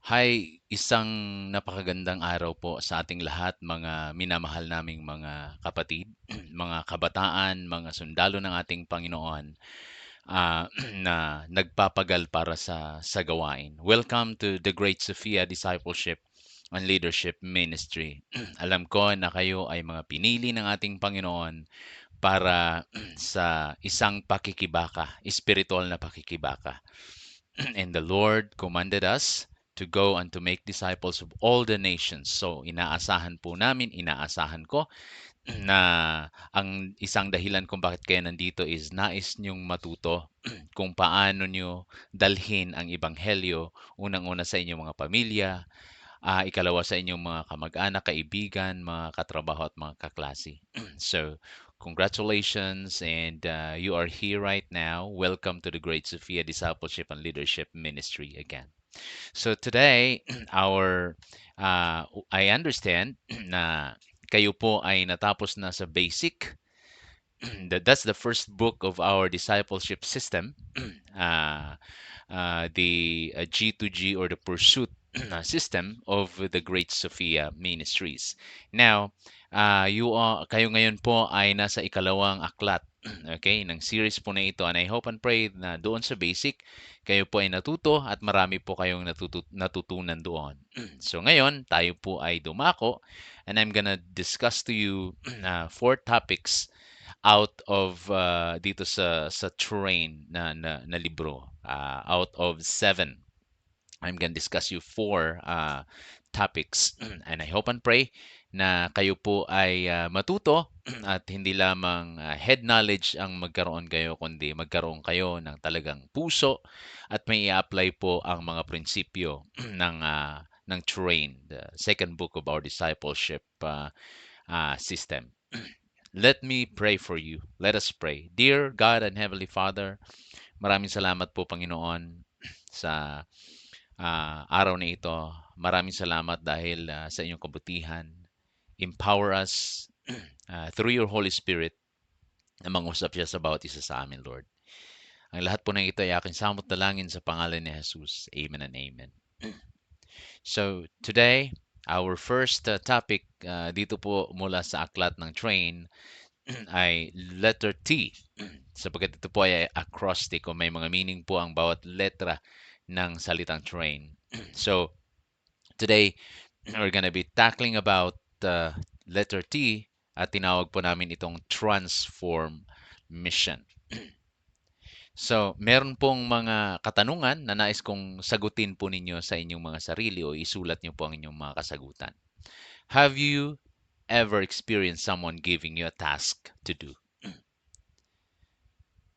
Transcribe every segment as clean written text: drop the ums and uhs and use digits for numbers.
Hi, isang napakagandang araw po sa ating lahat, mga minamahal naming mga kapatid, mga kabataan, mga sundalo ng ating Panginoon ah, na nagpapagal para sa gawain. Welcome to the Great Sophia Discipleship and Leadership Ministry. Alam ko na kayo ay mga pinili ng ating Panginoon para sa isang pakikibaka, espiritual na pakikibaka. And the Lord commanded us to go and to make disciples of all the nations. So inaasahan ko na ang isang dahilan kung bakit kayo nandito is nais niyong matuto kung paano niyo dalhin ang ebanghelyo, unang-una sa inyong mga pamilya, ikalawa sa inyong mga kamag-anak, kaibigan, mga katrabaho at mga kaklase. So, congratulations, and you are here right now. Welcome to the Great Sophia Discipleship and Leadership Ministry again. So today, our I understand na kayo po ay natapos na sa basic. That's the first book of our discipleship system. uh, the G2G, or the pursuit system of the Great Sophia Ministries. Now, kayo ngayon po ay nasa ikalawang aklat, okay, ng series po na ito, and I hope and pray na doon sa basic, kayo po ay natuto at marami po kayong natutunan doon. So ngayon, tayo po ay dumako, and I'm gonna discuss to you four topics out of dito sa train na libro, out of seven. I'm gonna discuss you four topics, and I hope and pray na kayo po ay matuto at hindi lamang head knowledge ang magkaroon kayo, kundi magkaroon kayo ng talagang puso at may i-apply po ang mga prinsipyo ng train, the second book of our discipleship system. Let me pray for you. Let us pray. Dear God and Heavenly Father, maraming salamat po, Panginoon, sa araw na ito. Maraming salamat dahil sa inyong kabutihan. Empower us through your Holy Spirit na mangusap siya sa bawat isa sa amin, Lord. Ang lahat po ng ito ay aking samot dalangin sa pangalan ni Jesus. Amen and amen. So, today, our first topic dito po mula sa aklat ng train ay letter T, sapagkat ito po ay acrostic o may mga meaning po ang bawat letra ng salitang train. So, today, we're gonna be tackling about letter T, at tinawag po namin itong transform mission. So, meron pong mga katanungan na nais kong sagutin po ninyo sa inyong mga sarili, o isulat nyo po ang inyong mga kasagutan. Have you ever experienced someone giving you a task to do?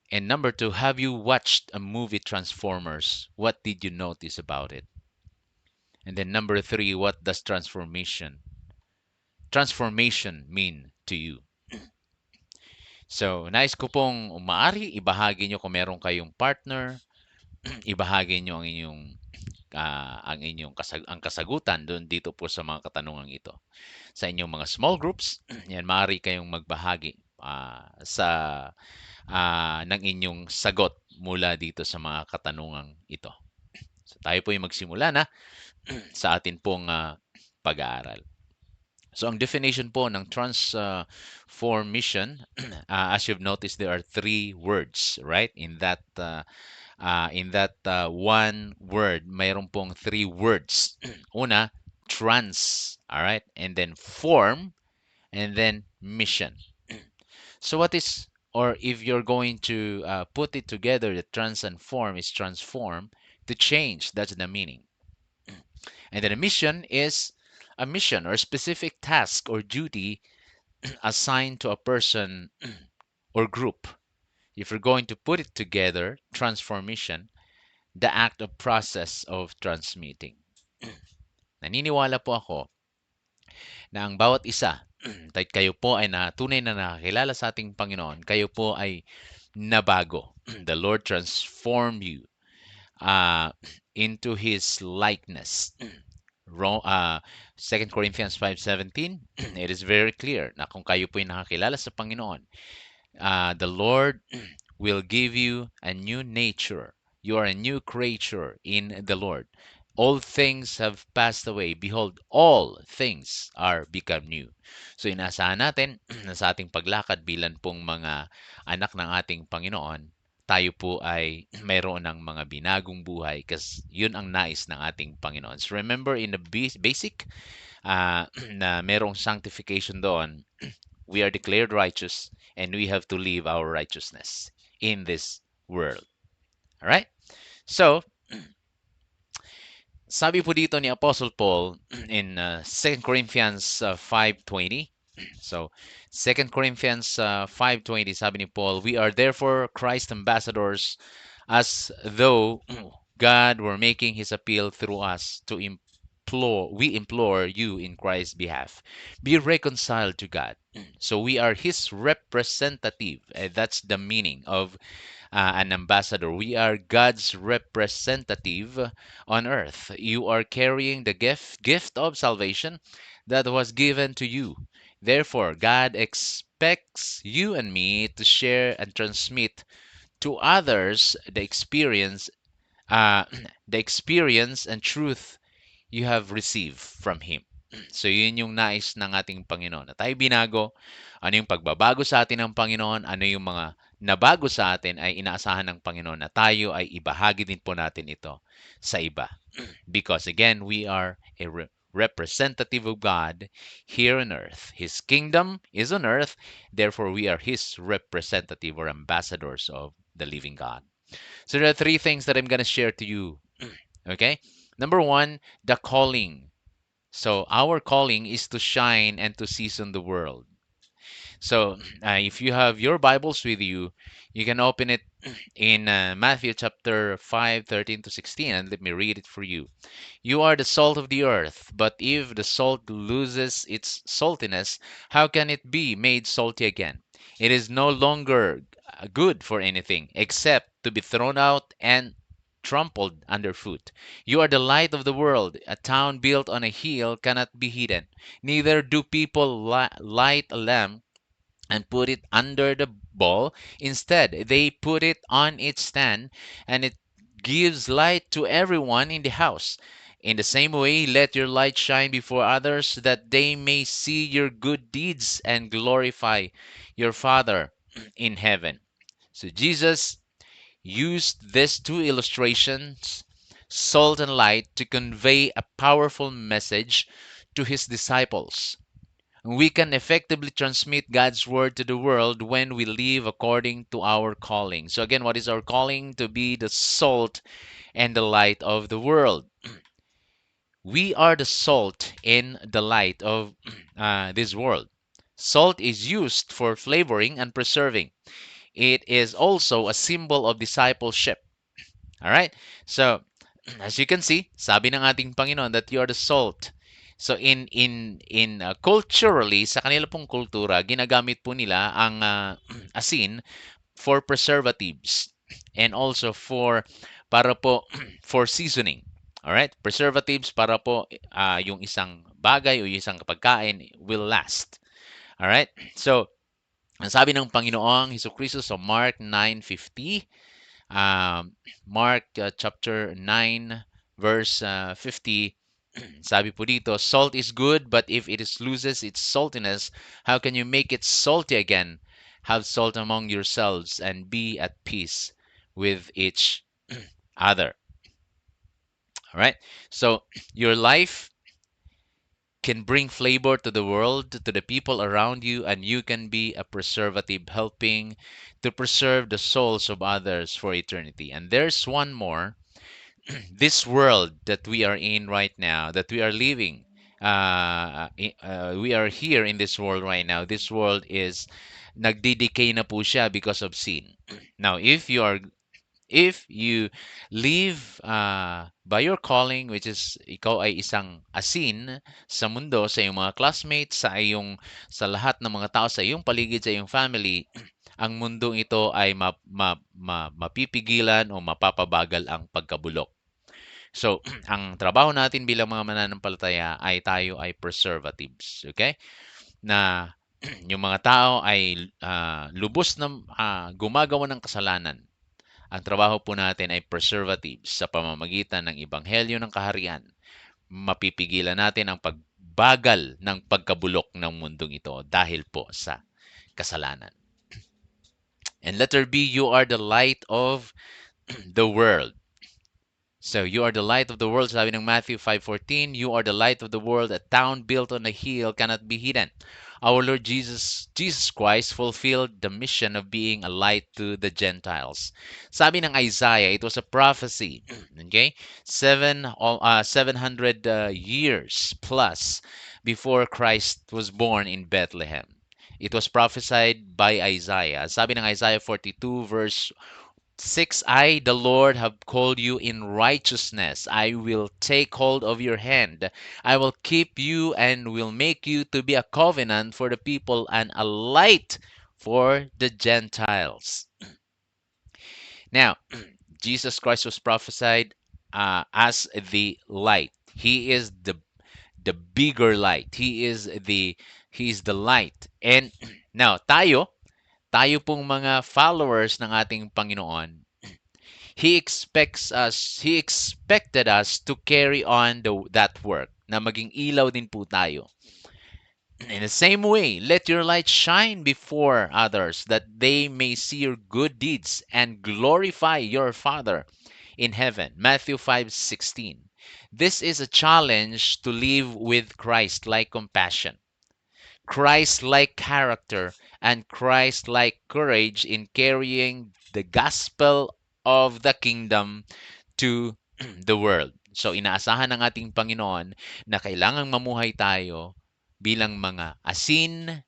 And number two, have you watched a movie Transformers? What did you notice about it? And then number three, what does transformation mean to you? So, nais ko pong maaari ibahagi nyo kung meron kayong partner, ibahagi nyo ang kasagutan doon dito po sa mga katanungang ito. Sa inyong mga small groups, yan, maaari kayong magbahagi ng inyong sagot mula dito sa mga katanungang ito. So, tayo po yung magsimula na sa atin pong pag-aaral. So, ang definition po ng transformation, as you've noticed, there are three words, right? In that one word, mayroon pong three words. Una, trans, all right? And then form, and then mission. So what is, or if you're going to put it together, the trans and form is transform, to change. That's the meaning. And then a mission is a mission or a specific task or duty assigned to a person or group. If you're going to put it together, transformation, the act of process of transmitting. Naniniwala po ako na ang bawat isa, kayo po ay tunay na nakakilala sa ating Panginoon, kayo po ay nabago. The Lord transformed you into His likeness. 2 Corinthians 5:17, it is very clear na kung kayo po ay nakakilala sa Panginoon, the Lord will give you a new nature. You are a new creature in the Lord. Old things have passed away. Behold, all things are become new. So inaasahan natin na sa ating paglakad bilang pong mga anak ng ating Panginoon, tayo po ay mayroon ng mga binagong buhay kasi yun ang nais ng ating Panginoon. So remember in the basic na merong sanctification doon, we are declared righteous and we have to live our righteousness in this world. All right? So, sabi po dito ni Apostle Paul in 2 Corinthians 5:20. So, 2 Corinthians 5:20, sabi ni Paul, "We are therefore Christ's ambassadors, as though God were making his appeal through us to we implore you in Christ's behalf. Be reconciled to God." So we are his representative. That's the meaning of an ambassador. We are God's representative on earth. You are carrying the gift of salvation that was given to you. Therefore, God expects you and me to share and transmit to others uh, the experience and truth you have received from Him. So yun yung nais ng ating Panginoon. Na tayo binago, ano yung pagbabago sa atin ng Panginoon, ano yung mga nabago sa atin ay inaasahan ng Panginoon na tayo ay ibahagi din po natin ito sa iba. Because again, we are a representative of God here on earth. His kingdom is on earth, therefore we are His representative or ambassadors of the living God. So there are three things that I'm going to share to you. Okay? Number one, the calling. So our calling is to shine and to season the world. So if you have your Bibles with you, you can open it in Matthew chapter 5:13 to 16, and let me read it for you. "You are the salt of the earth, but if the salt loses its saltiness, how can it be made salty again? It is no longer good for anything except to be thrown out and trampled underfoot. You are the light of the world. A town built on a hill cannot be hidden. Neither do people light a lamp and put it under the bowl. Instead, they put it on its stand, and it gives light to everyone in the house. In the same way, let your light shine before others, that they may see your good deeds and glorify your Father in heaven." So Jesus used these two illustrations, salt and light, to convey a powerful message to his disciples. We can effectively transmit God's word to the world when we live according to our calling. So, again, what is our calling? To be the salt and the light of the world. We are the salt and the light of this world. Salt is used for flavoring and preserving. It is also a symbol of discipleship. All right? So, as you can see, sabi ng ating Panginoon that you are the salt. So in culturally sa kanila pong kultura, ginagamit po nila ang asin for preservatives and also para po for seasoning. All right? Preservatives para po yung isang bagay o yung isang pagkain will last. All right? So, ang sabi ng Panginoong Hesukristo sa Mark 9:50, Mark chapter 9 verse 50, sabi po dito, "Salt is good, but if it loses its saltiness, how can you make it salty again? Have salt among yourselves and be at peace with each other." All right? So, your life can bring flavor to the world, to the people around you, and you can be a preservative, helping to preserve the souls of others for eternity. And there's one more. This world that we are in right now, that we are living, we are here in this world right now. This world is nagdidecay na po siya because of sin. Now, if you live by your calling, which is ikaw ay isang asin sa mundo, sa iyong mga classmates, sa lahat ng mga tao sa iyong paligid, sa iyong family, ang mundong ito ay mapipigilan o mapapabagal ang pagkabulok. So, ang trabaho natin bilang mga mananampalataya ay tayo ay preservatives. Okay? Na yung mga tao ay lubos na gumagawa ng kasalanan Ang trabaho po natin ay preservatives sa pamamagitan ng Ebanghelyo ng Kaharian. Mapipigilan natin ang pagbagal ng pagkabulok ng mundong ito dahil po sa kasalanan. And letter B, you are the light of the world. So, you are the light of the world, sabi ng Matthew 5:14, you are the light of the world. A town built on a hill cannot be hidden. Our Lord Jesus Christ fulfilled the mission of being a light to the Gentiles. Sabi ng Isaiah, it was a prophecy, okay? 700 years plus before Christ was born in Bethlehem. It was prophesied by Isaiah. Sabi ng Isaiah 42 verse 6, I, the Lord, have called you in righteousness. I will take hold of your hand. I will keep you and will make you to be a covenant for the people and a light for the Gentiles. Now, Jesus Christ was prophesied as the light. He is the bigger light. He is the light. And now tayo pong mga followers ng ating Panginoon, He expected us to carry on that work, na maging ilaw din po tayo. In the same way, let your light shine before others, that they may see your good deeds and glorify your Father in heaven. Matthew 5:16. This is a challenge to live with Christ-like compassion, Christ-like character, and Christ-like courage in carrying the gospel of the kingdom to the world. So inaasahan ng ating Panginoon na kailangang mamuhay tayo bilang mga asin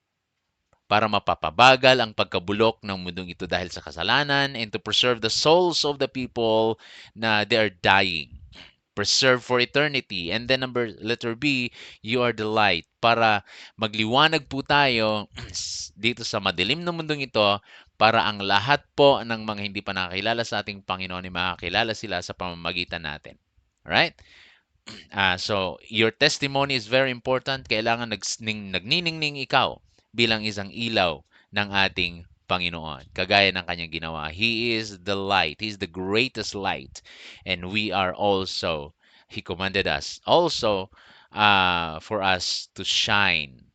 para mapapabagal ang pagkabulok ng mundong ito dahil sa kasalanan, and to preserve the souls of the people na they are dying. Preserve for eternity. And then letter B, you are the light. Para magliwanag po tayo dito sa madilim na mundong ito, para ang lahat po ng mga hindi pa nakakilala sa ating Panginoon ay makakilala sila sa pamamagitan natin. Alright? So, your testimony is very important. Kailangan nagniningning ikaw bilang isang ilaw ng ating Panginoon. Kagaya ng kanyang ginawa. He is the light. He is the greatest light. And we are also, He commanded us also for us to shine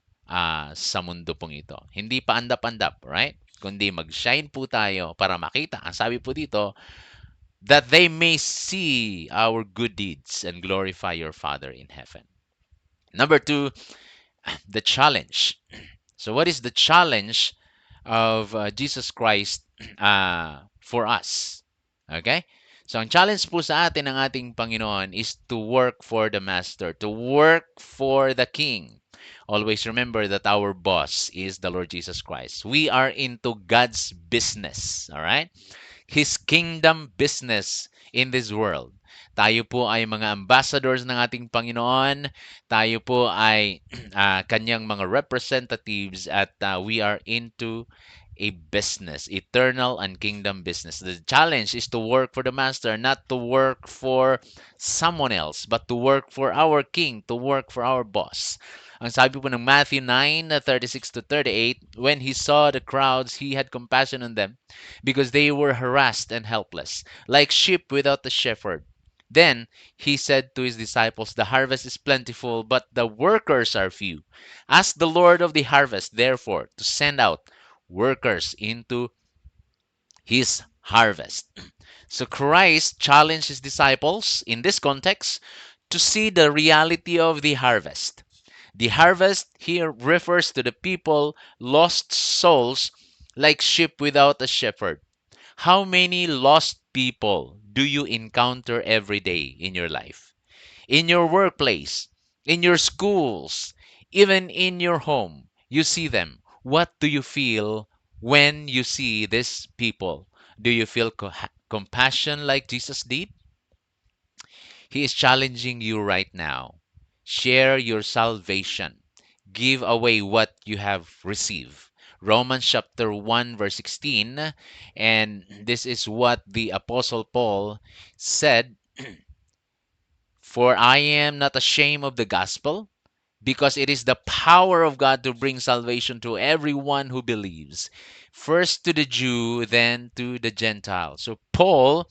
sa mundo pong ito. Hindi pa andap-andap, right? Kundi mag-shine po tayo para makita. Ang sabi po dito, that they may see our good deeds and glorify your Father in heaven. Number 2, the challenge. So what is the challenge of Jesus Christ for us? Okay? So ang challenge po sa atin ng ating Panginoon is to work for the Master, to work for the King. Always remember that our boss is the Lord Jesus Christ. We are into God's business. All right? His kingdom business in this world. Tayo po ay mga ambassadors ng ating Panginoon. Tayo po ay kanyang mga representatives, at we are into a business, eternal and kingdom business. The challenge is to work for the Master, not to work for someone else, but to work for our King, to work for our boss. Ang sabi po ng Matthew 9:36 to 38, when he saw the crowds, he had compassion on them because they were harassed and helpless, like sheep without a shepherd. Then he said to his disciples, the harvest is plentiful, but the workers are few. Ask the Lord of the harvest, therefore, to send out workers into his harvest. So Christ challenged his disciples in this context to see the reality of the harvest. The harvest here refers to the people, lost souls, like sheep without a shepherd. How many lost people do you encounter every day in your life? In your workplace, in your schools, even in your home, you see them. What do you feel when you see these people? Do you feel compassion like Jesus did? He is challenging you right now. Share your salvation. Give away what you have received. Romans chapter 1 verse 16, and this is what the apostle Paul said, for I am not ashamed of the gospel. because it is the power of God to bring salvation to everyone who believes, first to the Jew, then to the Gentile. So Paul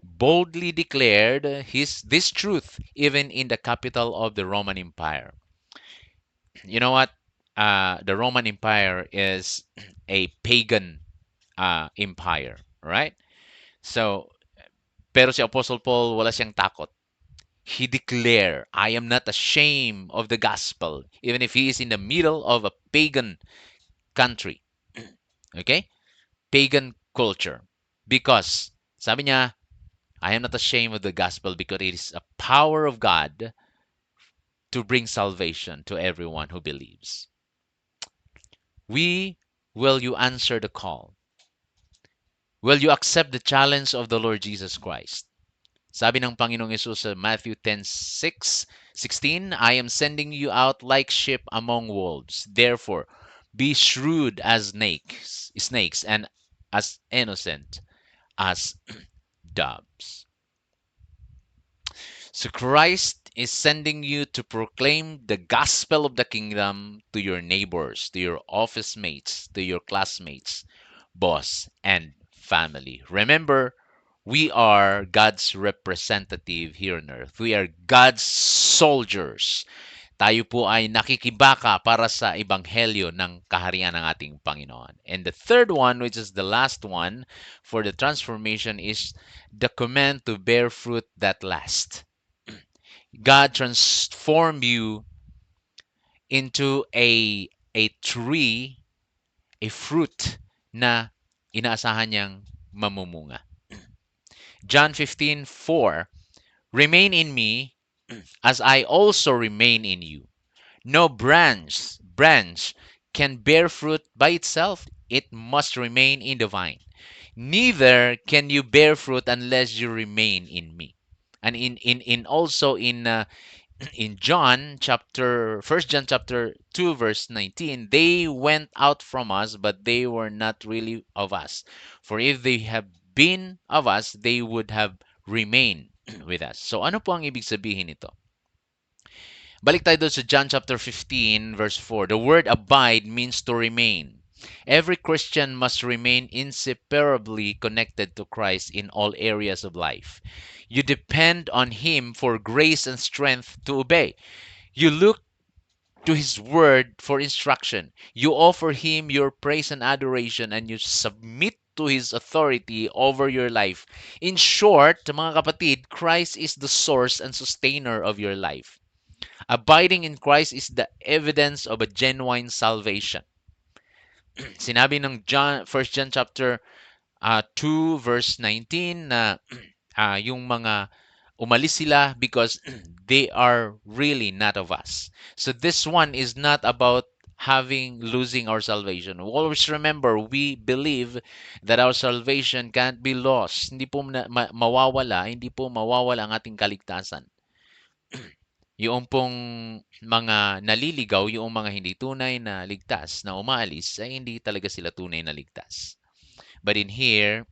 boldly declared this truth even in the capital of the Roman Empire. You know what? The Roman Empire is a pagan empire, right? So, pero si Apostle Paul wala siyang takot. He declared, I am not ashamed of the gospel, even if he is in the middle of a pagan country. Okay? Pagan culture. Because, sabi niya, I am not ashamed of the gospel because it is a power of God to bring salvation to everyone who believes. Will you answer the call? Will you accept the challenge of the Lord Jesus Christ? Sabi ng Panginoong Yesus sa Matthew 10:16, I am sending you out like sheep among wolves. Therefore, be shrewd as snakes and as innocent as doves. So Christ is sending you to proclaim the gospel of the kingdom to your neighbors, to your office mates, to your classmates, boss, and family. Remember, we are God's representative here on earth. We are God's soldiers. Tayo po ay nakikibaka para sa ebanghelyo ng kaharian ng ating Panginoon. And the third one, which is the last one for the transformation, is the command to bear fruit that lasts. God transformed you into a tree, a fruit na inaasahan niyang mamumunga. John 15:4, remain in me as I also remain in you. No branch can bear fruit by itself. It must remain in the vine. Neither can you bear fruit unless you remain in me. And in also in John chapter 1 John chapter 2 verse 19, they went out from us, but they were not really of us. For if they have been of us, they would have remained with us. So ano po ang ibig sabihin nito? Balik tayo doon sa John chapter 15 verse 4. The word abide means to remain. Every Christian must remain inseparably connected to Christ in all areas of life. You depend on Him for grace and strength to obey. You look to His word for instruction. You offer Him your praise and adoration, and you submit to His authority over your life. In short, mga kapatid, Christ is the source and sustainer of your life. Abiding in Christ is the evidence of a genuine salvation. Sinabi ng John, 1 John chapter 2 verse 19 na yung mga umalis sila because they are really not of us. So this one is not about losing our salvation. Always remember, we believe that our salvation can't be lost. Hindi po mawawala ang ating kaligtasan. Yung pong mga naliligaw, yung mga hindi tunay na ligtas na umaalis, ay hindi talaga sila tunay na ligtas. But in here,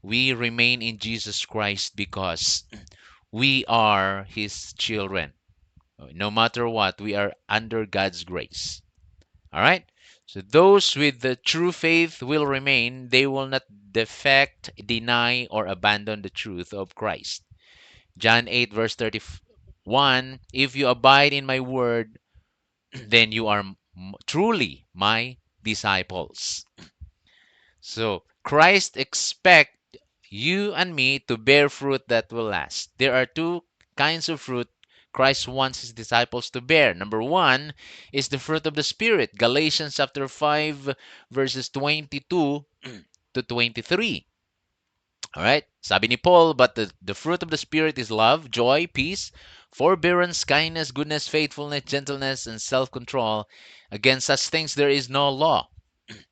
we remain in Jesus Christ because we are His children. No matter what, we are under God's grace. All right? So those with the true faith will remain. They will not defect, deny, or abandon the truth of Christ. John 8 verse 31, if you abide in my word, then you are truly my disciples. So Christ expects you and me to bear fruit that will last. There are two kinds of fruit Christ wants His disciples to bear. Number one is the fruit of the Spirit. Galatians chapter 5 verses 22 to 23. All right? Sabi ni Paul, but the fruit of the Spirit is love, joy, peace, forbearance, kindness, goodness, faithfulness, gentleness, and self-control. Against such things there is no law.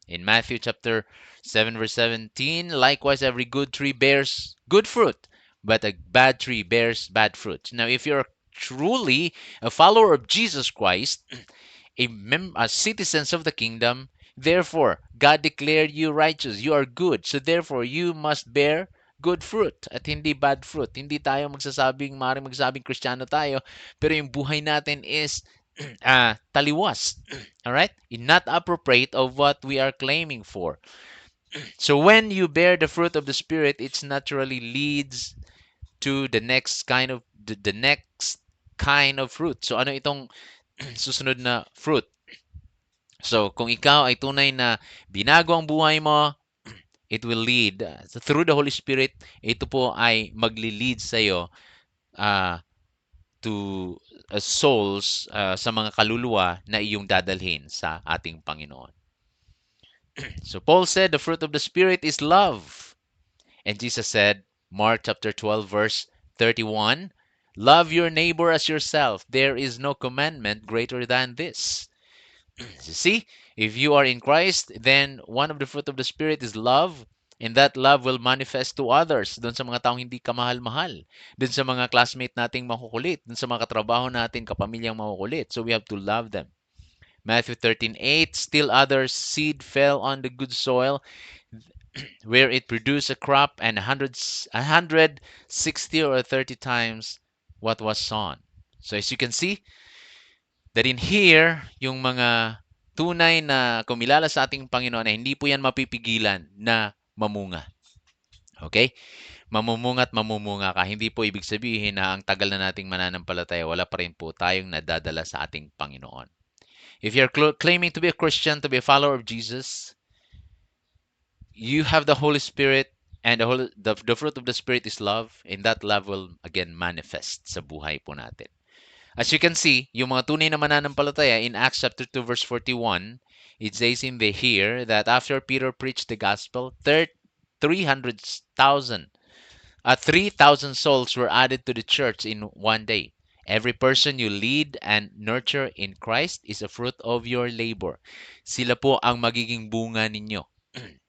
In Matthew chapter 7 verse 17, likewise every good tree bears good fruit, but a bad tree bears bad fruit. Now, if you're truly a follower of Jesus Christ, a citizens of the kingdom, therefore God declared you righteous. You are good. So therefore you must bear good fruit at hindi bad fruit. Hindi tayo magsasabing Kristiyano tayo, pero yung buhay natin is taliwas. All right? Not appropriate of what we are claiming for. So when you bear the fruit of the Spirit, it naturally leads to the next kind of fruit. So ano itong susunod na fruit? So kung ikaw ay tunay na binago ang buhay mo, it will lead through the Holy Spirit. Ito po ay magli-lead sa iyo uh, to souls, sa mga kaluluwa na iyong dadalhin sa ating Panginoon. So Paul said the fruit of the Spirit is love. And Jesus said, Mark chapter 12, verse 31, love your neighbor as yourself. There is no commandment greater than this. You see, if you are in Christ, then one of the fruit of the Spirit is love. And that love will manifest to others. Doon sa mga taong hindi kamahal-mahal. Doon sa mga classmate nating makukulit. Doon sa mga katrabaho natin, kapamilyang makukulit. So we have to love them. Matthew 13:8, still others seed fell on the good soil where it produced a crop and 160 or 30 times what was sown. So as you can see, that in here, yung mga tunay na kumilala sa ating Panginoon ay hindi po yan mapipigilan na mamunga. Okay? Mamumunga at mamumunga ka. Hindi po ibig sabihin na ang tagal na nating mananampalataya, wala pa rin po tayong nadadala sa ating Panginoon. If you're claiming to be a Christian, to be a follower of Jesus, you have the Holy Spirit, and the fruit of the Spirit is love, and that love will again manifest sa buhay po natin. As you can see, yung mga tunay na mananampalataya in Acts chapter 2 verse 41, it says in the here that after Peter preached the gospel, 300,000 3,000 souls were added to the church in one day. Every person you lead and nurture in Christ is a fruit of your labor. Sila po ang magiging bunga ninyo.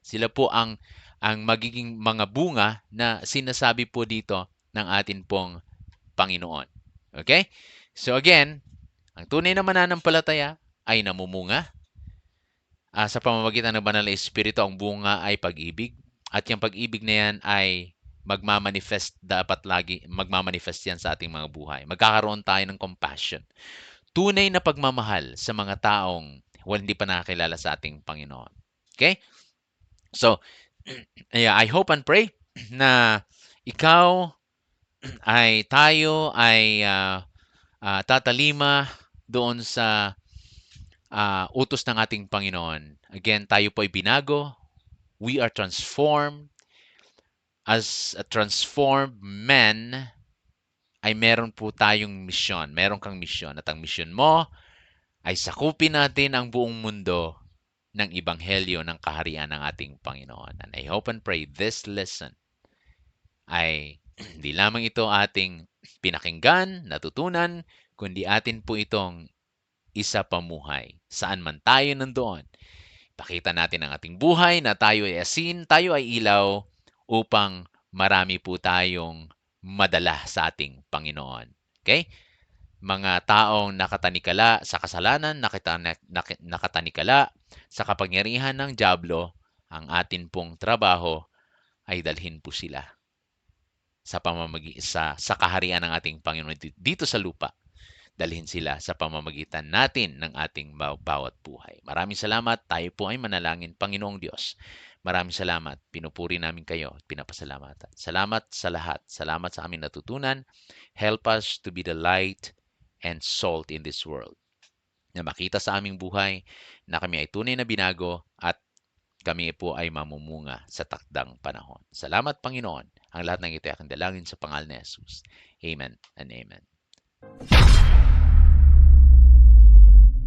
Sila po ang magiging mga bunga na sinasabi po dito ng atin pong Panginoon. Okay? So again, ang tunay na mananampalataya ay namumunga. Sa pamamagitan ng banal na Espiritu, ang bunga ay pag-ibig. At yung pag-ibig na yan ay magmamanifest yan sa ating mga buhay. Magkakaroon tayo ng compassion. Tunay na pagmamahal sa mga taong hindi pa nakakilala sa ating Panginoon. Okay? So, yeah, I hope and pray na tayo ay tatalima doon sa utos ng ating Panginoon. Again, tayo po ay binago. We are transformed. As a transformed man, ay meron po tayong misyon. Meron kang misyon. At ang misyon mo ay sakupin natin ang buong mundo ng Ebanghelyo ng kaharian ng ating Panginoon. And I hope and pray this lesson ay hindi lamang ito ating pinakinggan, natutunan, kundi atin po itong isa pamuhay. Saan man tayo nandoon, pakita natin ang ating buhay na tayo ay asin, tayo ay ilaw, upang marami po tayong madala sa ating Panginoon. Okay? Mga taong nakatanikala sa kasalanan, nakatanikala sa kapangyarihan ng dyablo, ang atin pong trabaho ay dalhin po sila sa kaharian ng ating Panginoon dito sa lupa. Dalhin sila sa pamamagitan natin ng ating bawat buhay. Maraming salamat. Tayo po ay manalangin. Panginoong Diyos, maraming salamat. Pinupuri namin kayo at pinapasalamatan. Salamat sa lahat. Salamat sa aming natutunan. Help us to be the light and salt in this world. Na makita sa aming buhay na kami ay tunay na binago at kami po ay mamumunga sa takdang panahon. Salamat, Panginoon. Ang lahat ng ito ay aking dalangin sa pangalan ni Jesus. Amen and amen.